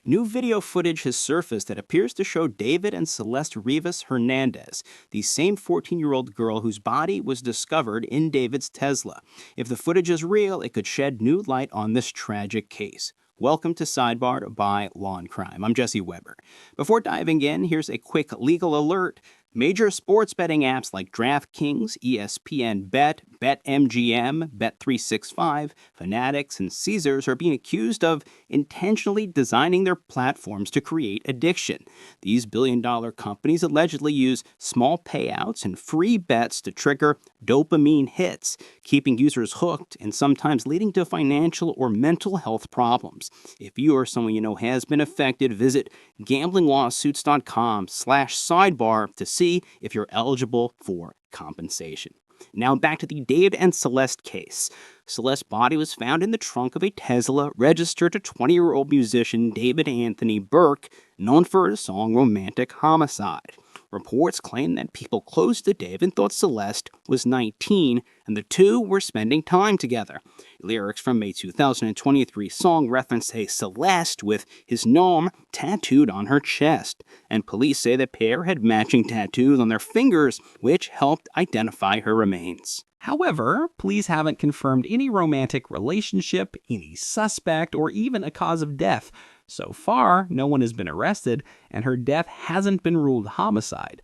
New video footage has surfaced that appears to show David and Celeste Rivas Hernandez, the same 14-year-old girl whose body was discovered in David's Tesla. If the footage is real, it could shed new light on this tragic case. Welcome to Sidebar by Law and Crime. I'm Jesse Weber. Before diving in, here's a quick legal alert. Major sports betting apps like DraftKings, ESPN Bet, BetMGM, Bet365, Fanatics, and Caesars are being accused of intentionally designing their platforms to create addiction. These billion-dollar companies allegedly use small payouts and free bets to trigger dopamine hits, keeping users hooked and sometimes leading to financial or mental health problems. If you or someone you know has been affected, visit GamblingLawsuits.com/sidebar to see if you're eligible for compensation. Now back to the David and Celeste case. Celeste's body was found in the trunk of a Tesla registered to 20-year-old musician David Anthony Burke, known for his song Romantic Homicide. Reports claim that people close to David thought Celeste was 19 and the two were spending time together. Lyrics from a 2023 song reference a Celeste with his name tattooed on her chest, and police say the pair had matching tattoos on their fingers, which helped identify her remains. However, police haven't confirmed any romantic relationship, any suspect, or even a cause of death. So far, no one has been arrested, and her death hasn't been ruled homicide.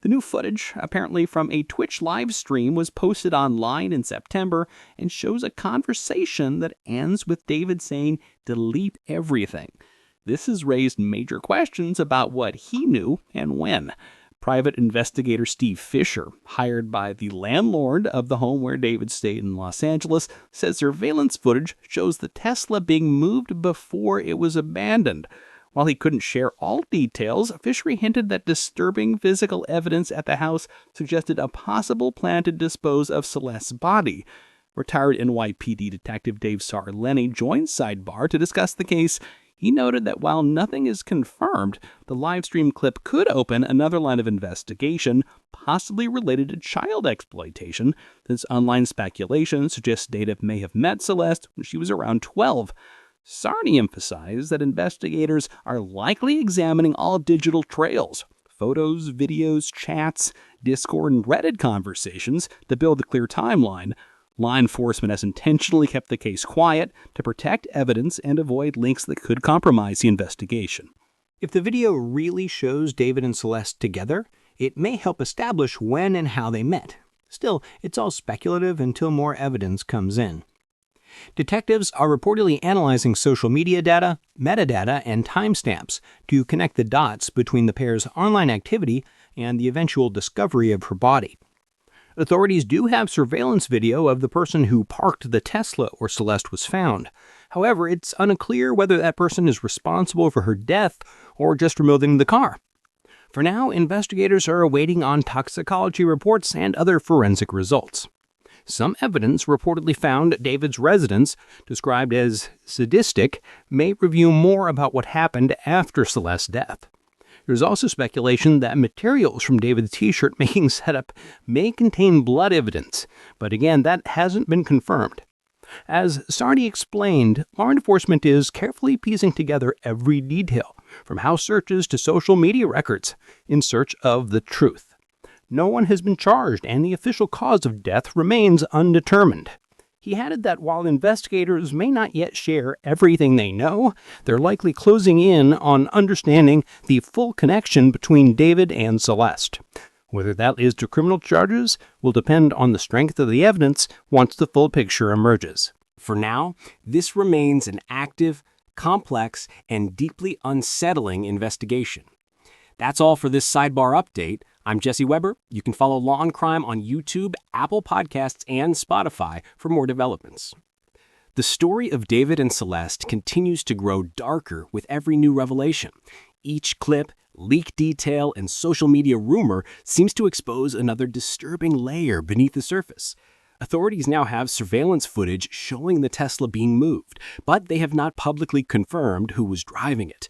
The new footage, apparently from a Twitch live stream, was posted online in September and shows a conversation that ends with David saying, "Delete everything." This has raised major questions about what he knew and when. Private investigator Steve Fisher, hired by the landlord of the home where David stayed in Los Angeles, says surveillance footage shows the Tesla being moved before it was abandoned. While he couldn't share all details, Fisher hinted that disturbing physical evidence at the house suggested a possible plan to dispose of Celeste's body. Retired NYPD Detective Dave Sarlenny joined Sidebar to discuss the case. He noted that while nothing is confirmed, the livestream clip could open another line of investigation, possibly related to child exploitation, since online speculation suggests David may have met Celeste when she was around 12. Sarni emphasized that investigators are likely examining all digital trails, photos, videos, chats, Discord, and Reddit conversations to build a clear timeline. Law enforcement has intentionally kept the case quiet to protect evidence and avoid links that could compromise the investigation. If the video really shows David and Celeste together, it may help establish when and how they met. Still, it's all speculative until more evidence comes in. Detectives are reportedly analyzing social media data, metadata, and timestamps to connect the dots between the pair's online activity and the eventual discovery of her body. Authorities do have surveillance video of the person who parked the Tesla where Celeste was found. However, it's unclear whether that person is responsible for her death or just removing the car. For now, investigators are awaiting on toxicology reports and other forensic results. Some evidence reportedly found at David's residence, described as sadistic, may reveal more about what happened after Celeste's death. There's also speculation that materials from David's t-shirt making setup may contain blood evidence, but again, that hasn't been confirmed. As Sardi explained, law enforcement is carefully piecing together every detail, from house searches to social media records, in search of the truth. No one has been charged, and the official cause of death remains undetermined. He added that while investigators may not yet share everything they know, they're likely closing in on understanding the full connection between David and Celeste. Whether that leads to criminal charges will depend on the strength of the evidence once the full picture emerges. For now, this remains an active, complex, and deeply unsettling investigation. That's all for this Sidebar update. I'm Jesse Weber. You can follow Law and Crime on YouTube, Apple Podcasts, and Spotify for more developments. The story of David and Celeste continues to grow darker with every new revelation. Each clip, leak detail, and social media rumor seems to expose another disturbing layer beneath the surface. Authorities now have surveillance footage showing the Tesla being moved, but they have not publicly confirmed who was driving it.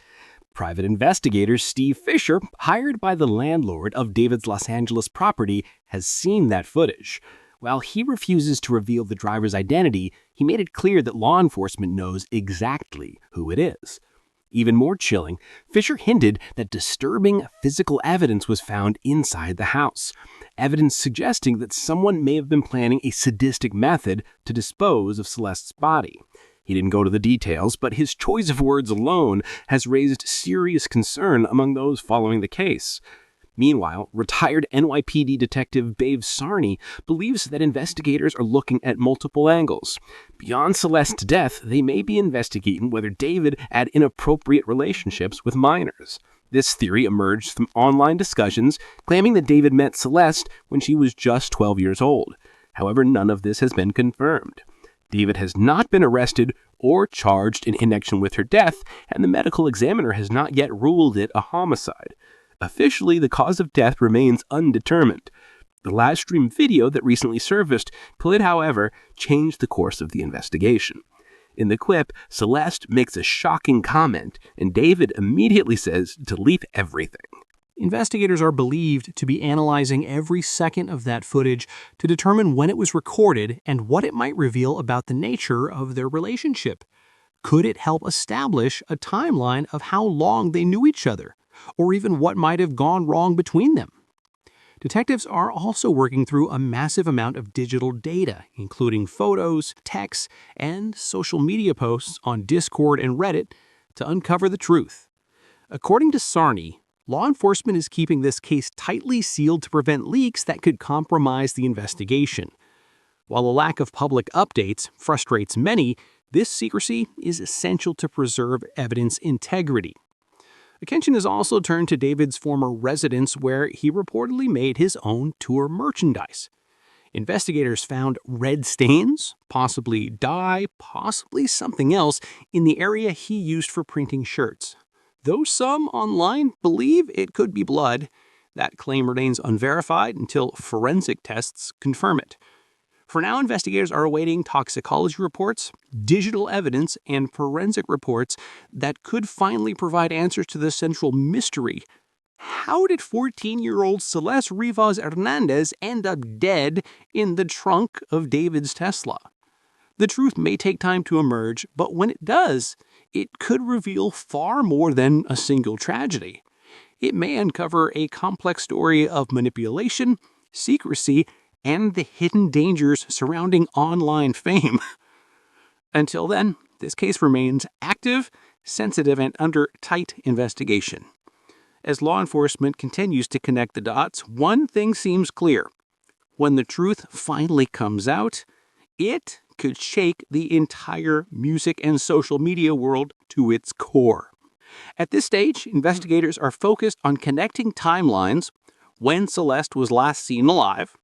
Private investigator Steve Fisher, hired by the landlord of David's Los Angeles property, has seen that footage. While he refuses to reveal the driver's identity, he made it clear that law enforcement knows exactly who it is. Even more chilling, Fisher hinted that disturbing physical evidence was found inside the house, evidence suggesting that someone may have been planning a sadistic method to dispose of Celeste's body. He didn't go to the details, but his choice of words alone has raised serious concern among those following the case. Meanwhile, retired NYPD detective Dave Sarney believes that investigators are looking at multiple angles. Beyond Celeste's death, they may be investigating whether David had inappropriate relationships with minors. This theory emerged from online discussions claiming that David met Celeste when she was just 12 years old. However, none of this has been confirmed. David has not been arrested or charged in connection with her death, and the medical examiner has not yet ruled it a homicide. Officially, the cause of death remains undetermined. The live stream video that recently surfaced could, however, change the course of the investigation. In the clip, Celeste makes a shocking comment, and David immediately says to delete everything. Investigators are believed to be analyzing every second of that footage to determine when it was recorded and what it might reveal about the nature of their relationship. Could it help establish a timeline of how long they knew each other, or even what might have gone wrong between them? Detectives are also working through a massive amount of digital data, including photos, texts, and social media posts on Discord and Reddit, to uncover the truth. According to Sarney, law enforcement is keeping this case tightly sealed to prevent leaks that could compromise the investigation. While the lack of public updates frustrates many, this secrecy is essential to preserve evidence integrity. Attention is also turned to David's former residence, where he reportedly made his own tour merchandise. Investigators found red stains, possibly dye, possibly something else, in the area he used for printing shirts. Though some online believe it could be blood, that claim remains unverified until forensic tests confirm it. For now, investigators are awaiting toxicology reports, digital evidence, and forensic reports that could finally provide answers to the central mystery. How did 14-year-old Celeste Rivas Hernandez end up dead in the trunk of David's Tesla? The truth may take time to emerge, but when it does, it could reveal far more than a single tragedy. It may uncover a complex story of manipulation, secrecy, and the hidden dangers surrounding online fame. Until then, this case remains active, sensitive, and under tight investigation. As law enforcement continues to connect the dots, one thing seems clear. When the truth finally comes out, it could shake the entire music and social media world to its core. At this stage, investigators are focused on connecting timelines: when Celeste was last seen alive,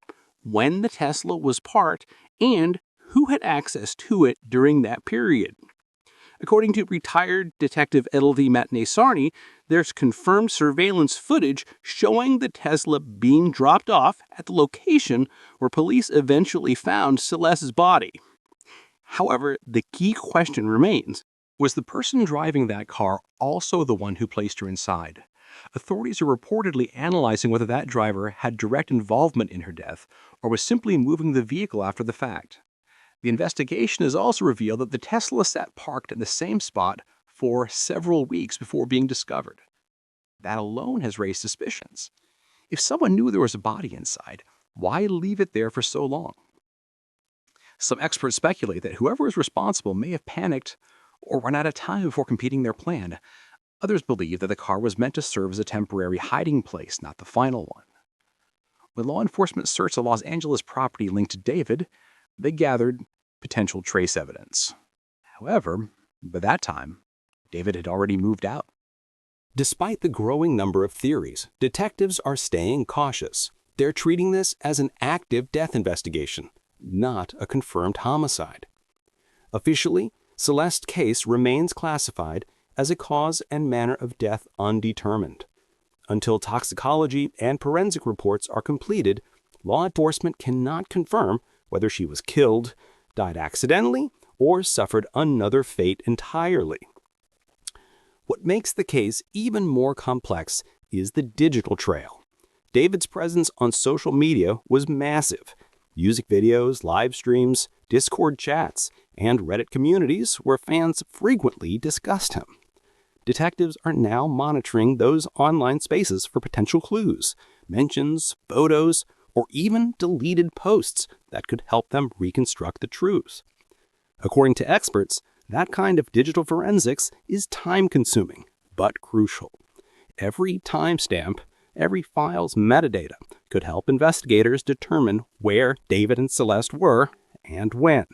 when the Tesla was parked, and who had access to it during that period. According to retired detective LV Matinee Sarney, there's confirmed surveillance footage showing the Tesla being dropped off at the location where police eventually found Celeste's body. However, the key question remains: was the person driving that car also the one who placed her inside? Authorities are reportedly analyzing whether that driver had direct involvement in her death or was simply moving the vehicle after the fact. The investigation has also revealed that the Tesla sat parked in the same spot for several weeks before being discovered. That alone has raised suspicions. If someone knew there was a body inside, why leave it there for so long? Some experts speculate that whoever is responsible may have panicked or run out of time before completing their plan. Others believe that the car was meant to serve as a temporary hiding place, not the final one. When law enforcement searched the Los Angeles property linked to David, they gathered potential trace evidence. However, by that time, David had already moved out. Despite the growing number of theories, detectives are staying cautious. They're treating this as an active death investigation, not a confirmed homicide. Officially, Celeste's case remains classified as a cause and manner of death undetermined. Until toxicology and forensic reports are completed, law enforcement cannot confirm whether she was killed, died accidentally, or suffered another fate entirely. What makes the case even more complex is the digital trail. David's presence on social media was massive. Music videos, live streams, Discord chats, and Reddit communities where fans frequently discussed him. Detectives are now monitoring those online spaces for potential clues, mentions, photos, or even deleted posts that could help them reconstruct the truth. According to experts, that kind of digital forensics is time-consuming, but crucial. Every timestamp, every file's metadata could help investigators determine where David and Celeste were and when.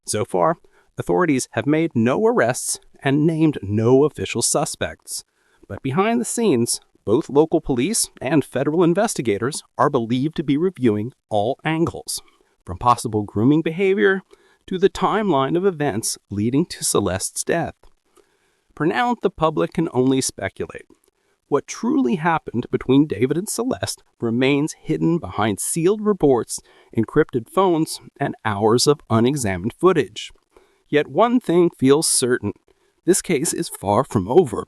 So far, authorities have made no arrests and named no official suspects. But behind the scenes, both local police and federal investigators are believed to be reviewing all angles, from possible grooming behavior to the timeline of events leading to Celeste's death. For now, the public can only speculate. What truly happened between David and Celeste remains hidden behind sealed reports, encrypted phones, and hours of unexamined footage. Yet one thing feels certain. This case is far from over.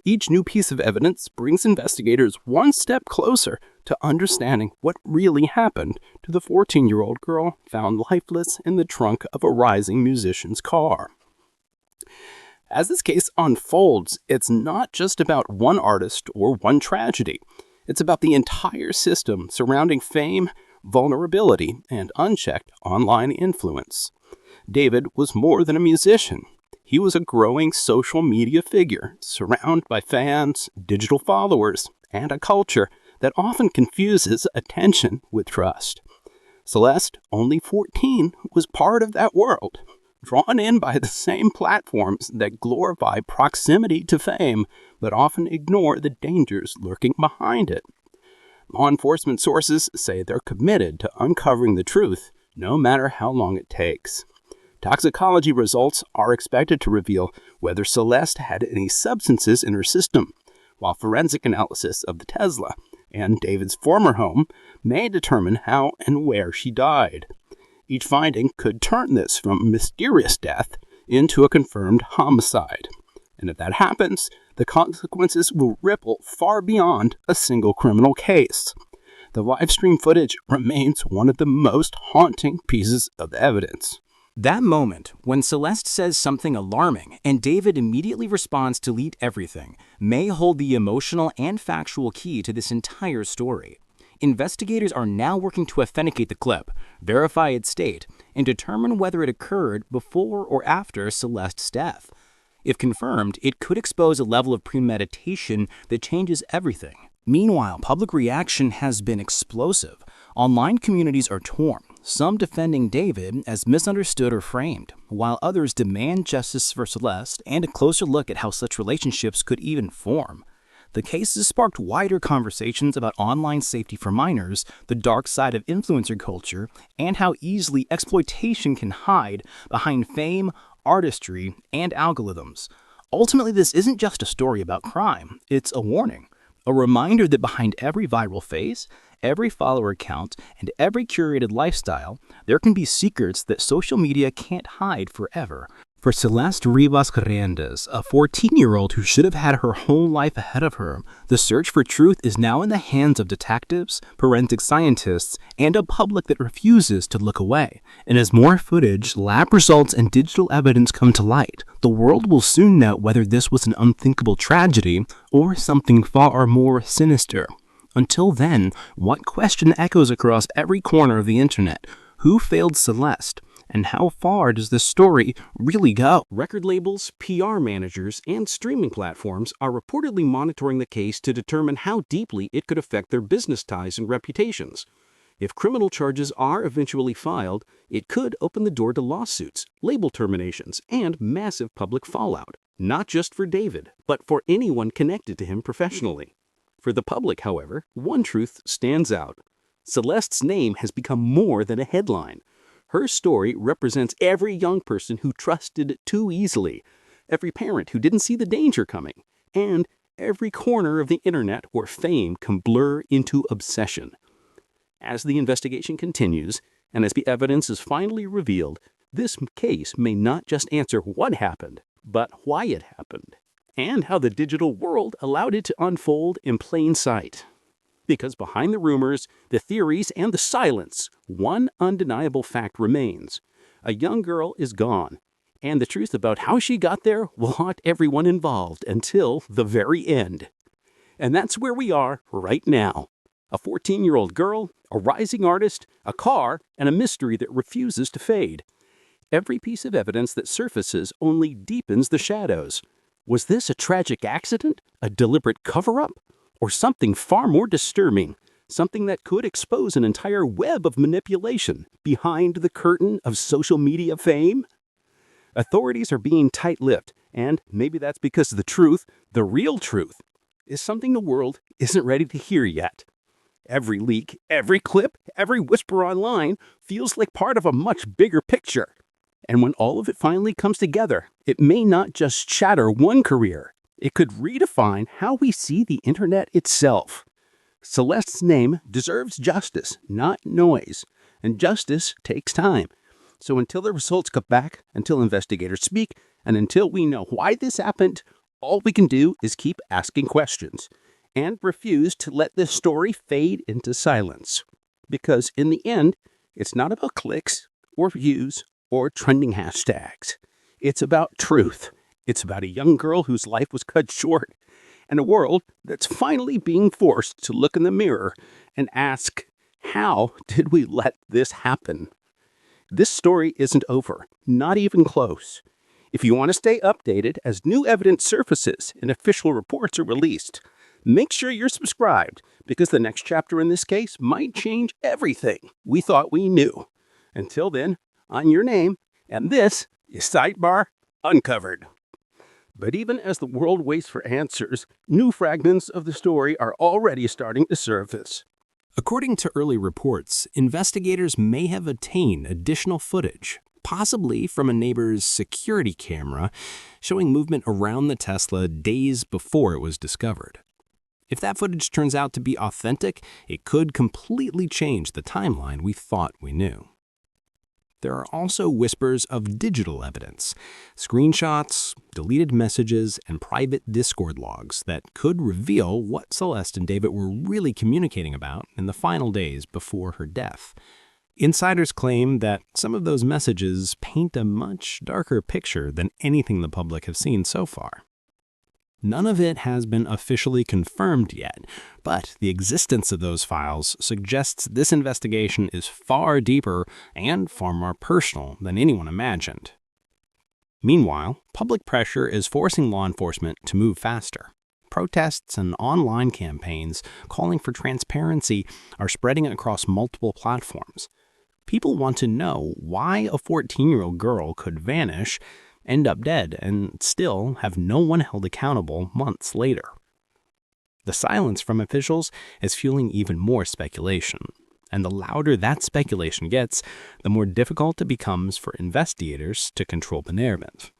Each new piece of evidence brings investigators one step closer to understanding what really happened to the 14-year-old girl found lifeless in the trunk of a rising musician's car. As this case unfolds, it's not just about one artist or one tragedy. It's about the entire system surrounding fame, vulnerability, and unchecked online influence. David was more than a musician. He was a growing social media figure, surrounded by fans, digital followers, and a culture that often confuses attention with trust. Celeste, only 14, was part of that world, drawn in by the same platforms that glorify proximity to fame, but often ignore the dangers lurking behind it. Law enforcement sources say they're committed to uncovering the truth, no matter how long it takes. Toxicology results are expected to reveal whether Celeste had any substances in her system, while forensic analysis of the Tesla and David's former home may determine how and where she died. Each finding could turn this from mysterious death into a confirmed homicide. And if that happens, the consequences will ripple far beyond a single criminal case. The live stream footage remains one of the most haunting pieces of evidence. That moment, when Celeste says something alarming and David immediately responds to delete everything, may hold the emotional and factual key to this entire story. Investigators are now working to authenticate the clip, verify its date, and determine whether it occurred before or after Celeste's death. If confirmed, it could expose a level of premeditation that changes everything. Meanwhile, public reaction has been explosive. Online communities are torn, some defending David as misunderstood or framed, while others demand justice for Celeste and a closer look at how such relationships could even form. The case has sparked wider conversations about online safety for minors, the dark side of influencer culture, and how easily exploitation can hide behind fame, artistry, and algorithms. Ultimately, this isn't just a story about crime, it's a warning. A reminder that behind every viral face, every follower count, and every curated lifestyle, there can be secrets that social media can't hide forever. For Celeste Rivas Hernandez, a 14-year-old who should have had her whole life ahead of her, the search for truth is now in the hands of detectives, forensic scientists, and a public that refuses to look away. And as more footage, lab results, and digital evidence come to light, the world will soon know whether this was an unthinkable tragedy or something far more sinister. Until then, what question echoes across every corner of the internet? Who failed Celeste? And how far does this story really go? Record labels, PR managers, and streaming platforms are reportedly monitoring the case to determine how deeply it could affect their business ties and reputations. If criminal charges are eventually filed, it could open the door to lawsuits, label terminations, and massive public fallout, not just for David, but for anyone connected to him professionally. For the public, however, one truth stands out. Celeste's name has become more than a headline. Her story represents every young person who trusted too easily, every parent who didn't see the danger coming, and every corner of the internet where fame can blur into obsession. As the investigation continues, and as the evidence is finally revealed, this case may not just answer what happened, but why it happened, and how the digital world allowed it to unfold in plain sight. Because behind the rumors, the theories, and the silence, one undeniable fact remains. A young girl is gone, And the truth about how she got there will haunt everyone involved until the very end. And that's where we are right now. A 14-year-old girl, a rising artist, a car, and a mystery that refuses to fade. Every piece of evidence that surfaces only deepens the shadows. Was this a tragic accident, a deliberate cover-up, or something far more disturbing? Something that could expose an entire web of manipulation behind the curtain of social media fame? Authorities are being tight-lipped, and maybe that's because the truth, the real truth, is something the world isn't ready to hear yet. Every leak, every clip, every whisper online feels like part of a much bigger picture. And when all of it finally comes together, it may not just shatter one career. It could redefine how we see the internet itself. Celeste's name deserves justice, not noise. And justice takes time. So until the results come back, until investigators speak, and until we know why this happened, all we can do is keep asking questions and refuse to let this story fade into silence. Because in the end, it's not about clicks or views or trending hashtags. It's about truth. It's about a young girl whose life was cut short and a world that's finally being forced to look in the mirror and ask, how did we let this happen? This story isn't over, not even close. If you want to stay updated as new evidence surfaces and official reports are released, make sure you're subscribed, because the next chapter in this case might change everything we thought we knew. Until then, I'm your name, and this is Sidebar Uncovered. But even as the world waits for answers, new fragments of the story are already starting to surface. According to early reports, investigators may have obtained additional footage, possibly from a neighbor's security camera, showing movement around the Tesla days before it was discovered. If that footage turns out to be authentic, it could completely change the timeline we thought we knew. There are also whispers of digital evidence, screenshots, deleted messages, and private Discord logs that could reveal what Celeste and David were really communicating about in the final days before her death. Insiders claim that some of those messages paint a much darker picture than anything the public have seen so far. None of it has been officially confirmed yet, but the existence of those files suggests this investigation is far deeper and far more personal than anyone imagined. Meanwhile, public pressure is forcing law enforcement to move faster. Protests and online campaigns calling for transparency are spreading across multiple platforms. People want to know why a 14-year-old girl could vanish, end up dead, and still have no one held accountable months later. The silence from officials is fueling even more speculation, and the louder that speculation gets, the more difficult it becomes for investigators to control the narrative.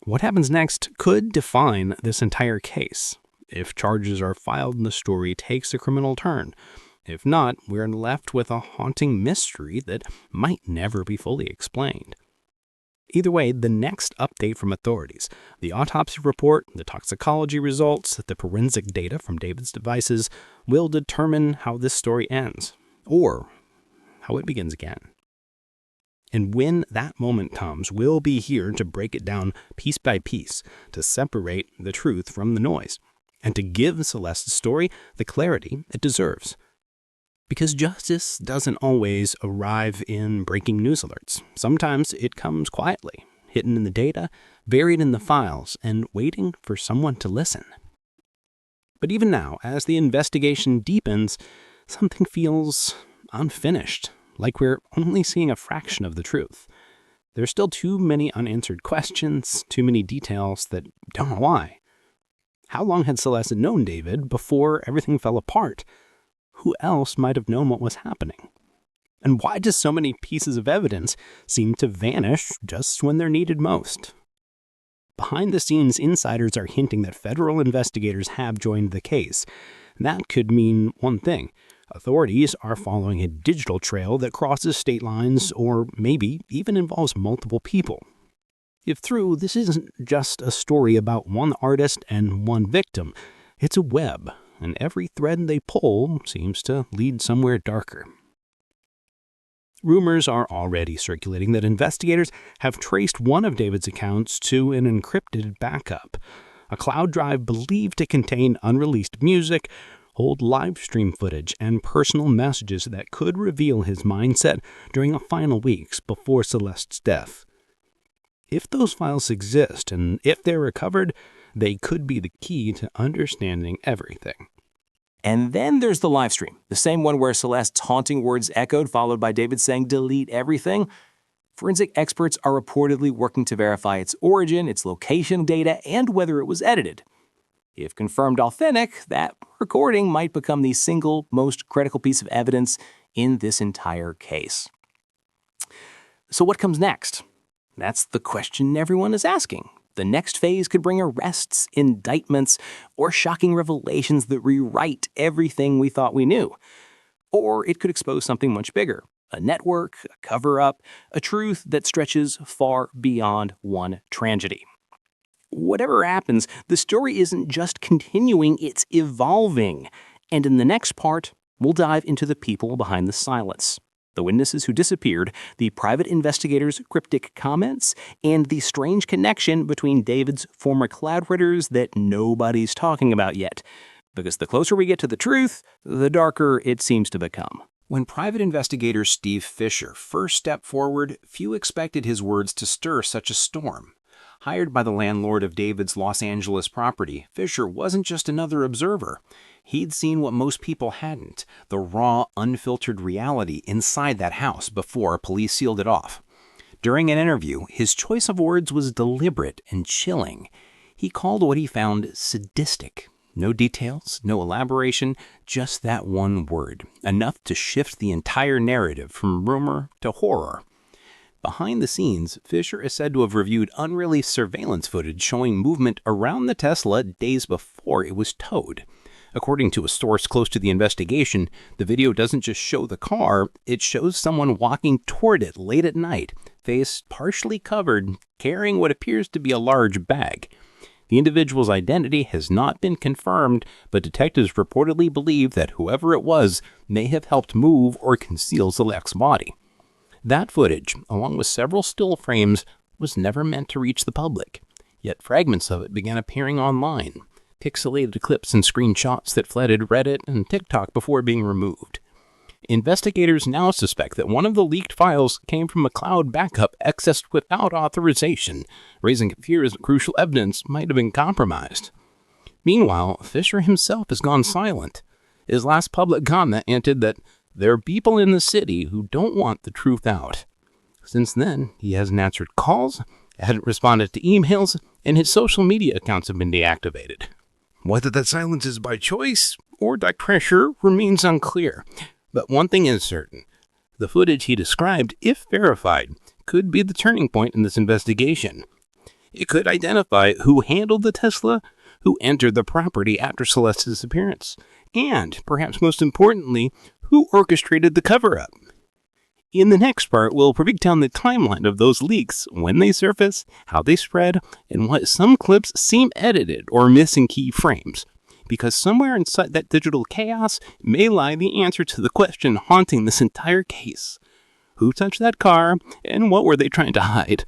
What happens next could define this entire case. If charges are filed and the story takes a criminal turn. If not, we're left with a haunting mystery that might never be fully explained. Either way, the next update from authorities, the autopsy report, the toxicology results, the forensic data from David's devices will determine how this story ends, or how it begins again. And when that moment comes, we'll be here to break it down piece by piece, to separate the truth from the noise, and to give Celeste's story the clarity it deserves. Because justice doesn't always arrive in breaking news alerts. Sometimes it comes quietly, hidden in the data, buried in the files, and waiting for someone to listen. But even now, as the investigation deepens, something feels unfinished, like we're only seeing a fraction of the truth. There's still too many unanswered questions, too many details that don't know why. How long had Celeste known David before everything fell apart? Who else might have known what was happening? And why do so many pieces of evidence seem to vanish just when they're needed most? Behind the scenes, insiders are hinting that federal investigators have joined the case. That could mean one thing. Authorities are following a digital trail that crosses state lines or maybe even involves multiple people. If true, this isn't just a story about one artist and one victim. It's a web, and every thread they pull seems to lead somewhere darker. Rumors are already circulating that investigators have traced one of David's accounts to an encrypted backup, a cloud drive believed to contain unreleased music, old live stream footage, and personal messages that could reveal his mindset during the final weeks before Celeste's death. If those files exist, and if they're recovered, they could be the key to understanding everything. And then there's the live stream, the same one where Celeste's haunting words echoed, followed by David saying, "Delete everything." Forensic experts are reportedly working to verify its origin, its location data, and whether it was edited. If confirmed authentic, that recording might become the single most critical piece of evidence in this entire case. So what comes next? That's the question everyone is asking. The next phase could bring arrests, indictments, or shocking revelations that rewrite everything we thought we knew. Or it could expose something much bigger, a network, a cover-up, a truth that stretches far beyond one tragedy. Whatever happens, the story isn't just continuing, it's evolving. And in the next part, we'll dive into the people behind the silence. The witnesses who disappeared, the private investigators' cryptic comments, and the strange connection between David's former collaborators that nobody's talking about yet. Because the closer we get to the truth, the darker it seems to become. When private investigator Steve Fisher first stepped forward, few expected his words to stir such a storm. Hired by the landlord of David's Los Angeles property, Fisher wasn't just another observer. He'd seen what most people hadn't, the raw, unfiltered reality inside that house before police sealed it off. During an interview, his choice of words was deliberate and chilling. He called what he found sadistic. No details, no elaboration, just that one word, enough to shift the entire narrative from rumor to horror. Behind the scenes, Fisher is said to have reviewed unreleased surveillance footage showing movement around the Tesla days before it was towed. According to a source close to the investigation, the video doesn't just show the car, it shows someone walking toward it late at night, face partially covered, carrying what appears to be a large bag. The individual's identity has not been confirmed, but detectives reportedly believe that whoever it was may have helped move or conceal Celeste's body. That footage, along with several still frames, was never meant to reach the public, yet fragments of it began appearing online. Pixelated clips and screenshots that flooded Reddit and TikTok before being removed. Investigators now suspect that one of the leaked files came from a cloud backup accessed without authorization, raising fears that crucial evidence might have been compromised. Meanwhile, Fisher himself has gone silent. His last public comment hinted that there are people in the city who don't want the truth out. Since then, he hasn't answered calls, hadn't responded to emails, and his social media accounts have been deactivated. Whether that silence is by choice or direct pressure remains unclear. But one thing is certain. The footage he described, if verified, could be the turning point in this investigation. It could identify who handled the Tesla, who entered the property after Celeste's disappearance, and, perhaps most importantly, who orchestrated the cover-up. In the next part, we'll break down the timeline of those leaks, when they surface, how they spread, and why some clips seem edited or missing key frames. Because somewhere inside that digital chaos may lie the answer to the question haunting this entire case. Who touched that car, and what were they trying to hide?